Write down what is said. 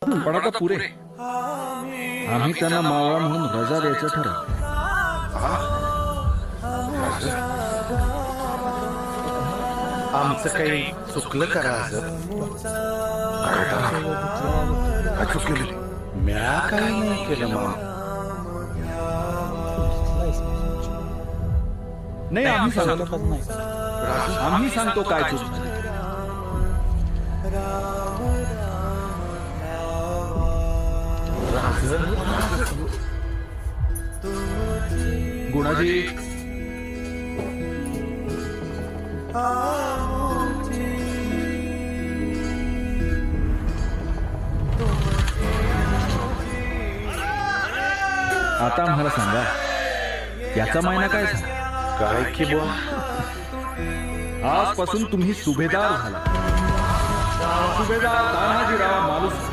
पण आता पुरे आम्ही त्यांना मावळा म्हणून रजा द्यायचं ठरवलं. आमचं काही चुकलं करा चुकलेली म्या काही नाही केलं मामा. नाही आम्ही सांगतो काय चूक झाली. गुणाजी आता आम्हाला सांगा याचा मायना काय झाला? काय की बुवा, आजपासून तुम्ही सुभेदार झाला. सुभेदार तानाजीराव मालुसकर.